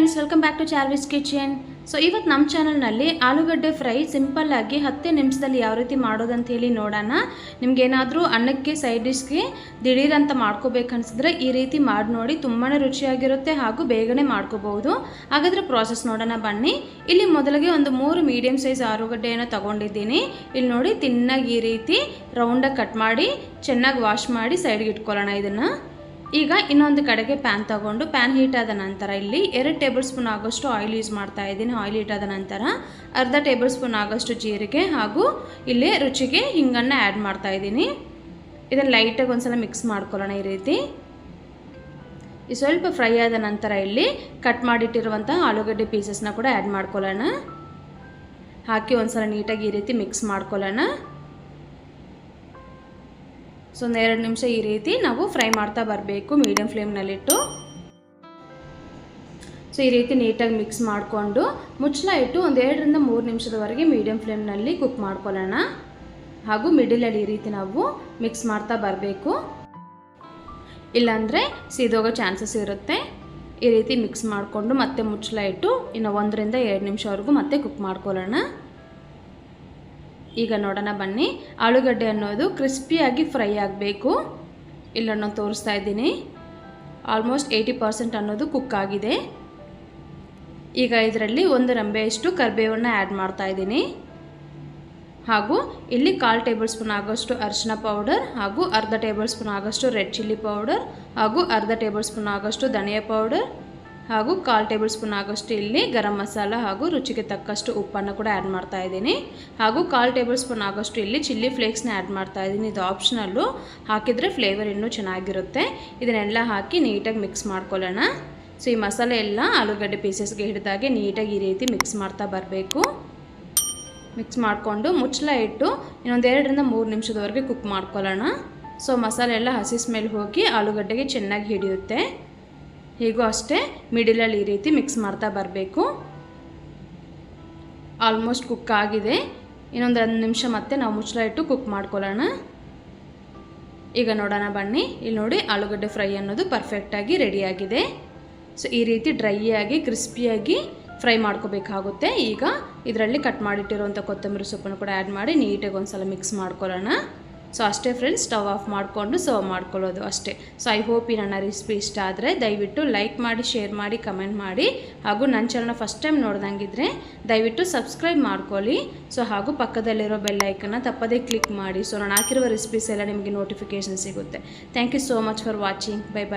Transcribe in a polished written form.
Friends, welcome back to Charvi's kitchen. So ಇವತ್ತು ನಮ್ಮ ಚಾನಲ್ನಲ್ಲಿ ಆಲೂಗಡ್ಡೆ ಫ್ರೈ ಸಿಂಪಲ್ಲಾಗಿ 10 ನಿಮಿಷದಲ್ಲಿ ಯಾವ ರೀತಿ ಮಾಡೋದಂತ ಹೇಳಿ ನೋಡೋಣ. ನಿಮಗೇನಾದರೂ ಅನ್ನಕ್ಕೆ ಸೈಡ್ ಡಿಶ್ಗೆ ದಿಢೀರಂತ ಮಾಡ್ಕೋಬೇಕನ್ಸಿದ್ರೆ ಈ ರೀತಿ ಮಾಡಿ ನೋಡಿ, ತುಂಬಾ ರುಚಿಯಾಗಿರುತ್ತೆ ಹಾಗೂ ಬೇಗನೆ ಮಾಡ್ಕೋಬಹುದು. ಹಾಗಾದರೆ ಪ್ರಾಸೆಸ್ ನೋಡೋಣ ಬನ್ನಿ. ಇಲ್ಲಿ ಮೊದಲಿಗೆ ಒಂದು 3 ಮೀಡಿಯಮ್ ಸೈಜ್ ಆಲೂಗಡ್ಡೆಯನ್ನು ತೊಗೊಂಡಿದ್ದೀನಿ. ಇಲ್ಲಿ ನೋಡಿ, ತಿನ್ನಾಗಿ ಈ ರೀತಿ ರೌಂಡಾಗಿ ಕಟ್ ಮಾಡಿ ಚೆನ್ನಾಗಿ ವಾಶ್ ಮಾಡಿ ಸೈಡ್ಗೆ ಇಟ್ಕೊಳ್ಳೋಣ. ಇದನ್ನು ಈಗ ಇನ್ನೊಂದು ಕಡೆಗೆ ಪ್ಯಾನ್ ತಗೊಂಡು ಪ್ಯಾನ್ ಹೀಟ್ ಆದ ನಂತರ ಇಲ್ಲಿ 2 ಟೇಬಲ್ ಸ್ಪೂನ್ ಆಗೋಷ್ಟು ಆಯಿಲ್ ಯೂಸ್ ಮಾಡ್ತಾ ಇದ್ದೀನಿ. ಆಯಿಲ್ ಹೀಟ್ ಆದ ನಂತರ ಅರ್ಧ ಟೇಬಲ್ ಸ್ಪೂನ್ ಆಗೋಷ್ಟು ಜೀರಿಗೆ ಹಾಗೂ ಇಲ್ಲಿ ರುಚಿಗೆ ಹಿಂಗನ್ನು ಆ್ಯಡ್ ಮಾಡ್ತಾ ಇದ್ದೀನಿ. ಇದನ್ನು ಲೈಟಾಗಿ ಒಂದ್ಸಲ ಮಿಕ್ಸ್ ಮಾಡ್ಕೊಳ್ಳೋಣ. ಈ ರೀತಿ ಈ ಸ್ವಲ್ಪ ಫ್ರೈ ಆದ ನಂತರ ಇಲ್ಲಿ ಕಟ್ ಮಾಡಿಟ್ಟಿರುವಂಥ ಆಲೂಗಡ್ಡೆ ಪೀಸಸ್ನ ಕೂಡ ಆ್ಯಡ್ ಮಾಡ್ಕೊಳ್ಳೋಣ. ಹಾಕಿ ಒಂದ್ಸಲ ನೀಟಾಗಿ ಈ ರೀತಿ ಮಿಕ್ಸ್ ಮಾಡ್ಕೊಳ್ಳೋಣ. ಸೊ 2 ನಿಮಿಷ ಈ ರೀತಿ ನಾವು ಫ್ರೈ ಮಾಡ್ತಾ ಬರಬೇಕು ಮೀಡಿಯಮ್ ಫ್ಲೇಮ್ನಲ್ಲಿಟ್ಟು. ಸೊ ಈ ರೀತಿ ನೀಟಾಗಿ ಮಿಕ್ಸ್ ಮಾಡಿಕೊಂಡು ಮುಚ್ಚಳ ಇಟ್ಟು 1 2 ರಿಂದ 3 ನಿಮಿಷದವರೆಗೆ ಮೀಡಿಯಮ್ ಫ್ಲೇಮ್ನಲ್ಲಿ ಕುಕ್ ಮಾಡ್ಕೊಳ್ಳೋಣ. ಹಾಗೂ ಮಿಡಲಲ್ಲಿ ಈ ರೀತಿ ನಾವು ಮಿಕ್ಸ್ ಮಾಡ್ತಾ ಬರಬೇಕು, ಇಲ್ಲಾಂದರೆ ಸೀದೋಗೋ ಚಾನ್ಸಸ್ ಇರುತ್ತೆ. ಈ ರೀತಿ ಮಿಕ್ಸ್ ಮಾಡಿಕೊಂಡು ಮತ್ತೆ ಮುಚ್ಚಳ ಇಟ್ಟು ಇನ್ನು 1 ರಿಂದ 2 ನಿಮಿಷವರೆಗೂ ಮತ್ತೆ ಕುಕ್ ಮಾಡ್ಕೊಳ್ಳೋಣ. ಈಗ ನೋಡೋಣ ಬನ್ನಿ. ಆಲೂಗಡ್ಡೆ ಅನ್ನೋದು ಕ್ರಿಸ್ಪಿಯಾಗಿ ಫ್ರೈ ಆಗಬೇಕು. ಇಲ್ಲಿ ನಾನು ತೋರಿಸ್ತಾ ಇದ್ದೀನಿ, ಆಲ್ಮೋಸ್ಟ್ 80% ಅನ್ನೋದು ಕುಕ್ ಆಗಿದೆ. ಈಗ ಇದರಲ್ಲಿ 1 ರೆಂಬೆಯಷ್ಟು ಕರಿಬೇವನ್ನು ಆ್ಯಡ್ ಮಾಡ್ತಾ ಇದ್ದೀನಿ. ಹಾಗೂ ಇಲ್ಲಿ 1/4 ಟೇಬಲ್ ಸ್ಪೂನ್ ಆಗೋಷ್ಟು ಅರಿಶಿನ ಪೌಡರ್ ಹಾಗೂ ಅರ್ಧ ಟೇಬಲ್ ಸ್ಪೂನ್ ಆಗೋಷ್ಟು ರೆಡ್ ಚಿಲ್ಲಿ ಪೌಡರ್ ಹಾಗೂ ಅರ್ಧ ಟೇಬಲ್ ಸ್ಪೂನ್ ಆಗೋಷ್ಟು ಧನಿಯಾ ಪೌಡರ್ ಹಾಗೂ 1/4 ಟೇಬಲ್ ಸ್ಪೂನ್ ಆಗೋಷ್ಟು ಇಲ್ಲಿ ಗರಂ ಮಸಾಲ ಹಾಗೂ ರುಚಿಗೆ ತಕ್ಕಷ್ಟು ಉಪ್ಪನ್ನು ಕೂಡ ಆ್ಯಡ್ ಮಾಡ್ತಾ ಇದ್ದೀನಿ. ಹಾಗೂ 1/4 ಟೇಬಲ್ ಸ್ಪೂನ್ ಆಗೋಷ್ಟು ಇಲ್ಲಿ ಚಿಲ್ಲಿ ಫ್ಲೇಕ್ಸ್ನ ಆ್ಯಡ್ ಮಾಡ್ತಾ ಇದ್ದೀನಿ. ಇದು ಆಪ್ಷನಲ್ಲು, ಹಾಕಿದರೆ ಫ್ಲೇವರ್ ಇನ್ನೂ ಚೆನ್ನಾಗಿರುತ್ತೆ. ಇದನ್ನೆಲ್ಲ ಹಾಕಿ ನೀಟಾಗಿ ಮಿಕ್ಸ್ ಮಾಡ್ಕೊಳ್ಳೋಣ. ಸೊ ಈ ಮಸಾಲೆ ಎಲ್ಲ ಆಲೂಗಡ್ಡೆ ಪೀಸಸ್ಗೆ ಹಿಡಿದಾಗೆ ನೀಟಾಗಿ ಈ ರೀತಿ ಮಿಕ್ಸ್ ಮಾಡ್ತಾ ಬರಬೇಕು. ಮಿಕ್ಸ್ ಮಾಡಿಕೊಂಡು ಮುಚ್ಚಳ ಇಟ್ಟು ಇನ್ನೊಂದು 2 ರಿಂದ 3 ನಿಮಿಷದವರೆಗೆ ಕುಕ್ ಮಾಡ್ಕೊಳ್ಳೋಣ. ಸೊ ಮಸಾಲೆ ಎಲ್ಲ ಹಸಿ ಸ್ಮೆಲ್ ಹೋಗಿ ಆಲೂಗಡ್ಡೆಗೆ ಚೆನ್ನಾಗಿ ಹಿಡಿಯುತ್ತೆ. ಹೀಗೂ ಅಷ್ಟೇ ಮಿಡಲಲ್ಲಿ ಈ ರೀತಿ ಮಿಕ್ಸ್ ಮಾಡ್ತಾ ಬರಬೇಕು. ಆಲ್ಮೋಸ್ಟ್ ಕುಕ್ ಆಗಿದೆ. ಇನ್ನೊಂದು 1 ನಿಮಿಷ ಮತ್ತೆ ನಾವು ಮುಚ್ಚಳ ಇಟ್ಟು ಕುಕ್ ಮಾಡ್ಕೊಳ್ಳೋಣ. ಈಗ ನೋಡೋಣ ಬನ್ನಿ. ಇಲ್ಲಿ ನೋಡಿ, ಆಲೂಗಡ್ಡೆ ಫ್ರೈ ಅನ್ನೋದು ಪರ್ಫೆಕ್ಟಾಗಿ ರೆಡಿಯಾಗಿದೆ. ಸೊ ಈ ರೀತಿ ಡ್ರೈಯಾಗಿ ಕ್ರಿಸ್ಪಿಯಾಗಿ ಫ್ರೈ ಮಾಡ್ಕೋಬೇಕಾಗುತ್ತೆ. ಈಗ ಇದರಲ್ಲಿ ಕಟ್ ಮಾಡಿಟ್ಟಿರುವಂಥ ಕೊತ್ತಂಬರಿ ಸೊಪ್ಪನ್ನು ಕೂಡ ಆ್ಯಡ್ ಮಾಡಿ ನೀಟಾಗಿ ಒಂದು ಸಲ ಮಿಕ್ಸ್ ಮಾಡ್ಕೊಳ್ಳೋಣ. ಸೊ ಅಷ್ಟೇ ಫ್ರೆಂಡ್ಸ್, ಸ್ಟವ್ ಆಫ್ ಮಾಡಿಕೊಂಡು ಸರ್ವ್ ಮಾಡ್ಕೊಳ್ಳೋದು ಅಷ್ಟೇ. ಸೊ ಐ ಹೋಪ್ ಈ ನನ್ನ ರೆಸಿಪಿ ಇಷ್ಟ ಆದರೆ ದಯವಿಟ್ಟು ಲೈಕ್ ಮಾಡಿ, ಶೇರ್ ಮಾಡಿ, ಕಮೆಂಟ್ ಮಾಡಿ. ಹಾಗೂ ನನ್ನ ಚಾನಲ್ನ ಫಸ್ಟ್ ಟೈಮ್ ನೋಡ್ದಂಗಿದ್ರೆ ದಯವಿಟ್ಟು ಸಬ್ಸ್ಕ್ರೈಬ್ ಮಾಡ್ಕೊಳ್ಳಿ. ಸೊ ಹಾಗೂ ಪಕ್ಕದಲ್ಲಿರೋ ಬೆಲ್ ಐಕನ್ನ ತಪ್ಪದೇ ಕ್ಲಿಕ್ ಮಾಡಿ. ಸೊ ನಾನು ಹಾಕಿರುವ ರೆಸಿಪೀಸ್ ಎಲ್ಲ ನಿಮಗೆ ನೋಟಿಫಿಕೇಷನ್ ಸಿಗುತ್ತೆ. Thank you so much for watching. Bye by.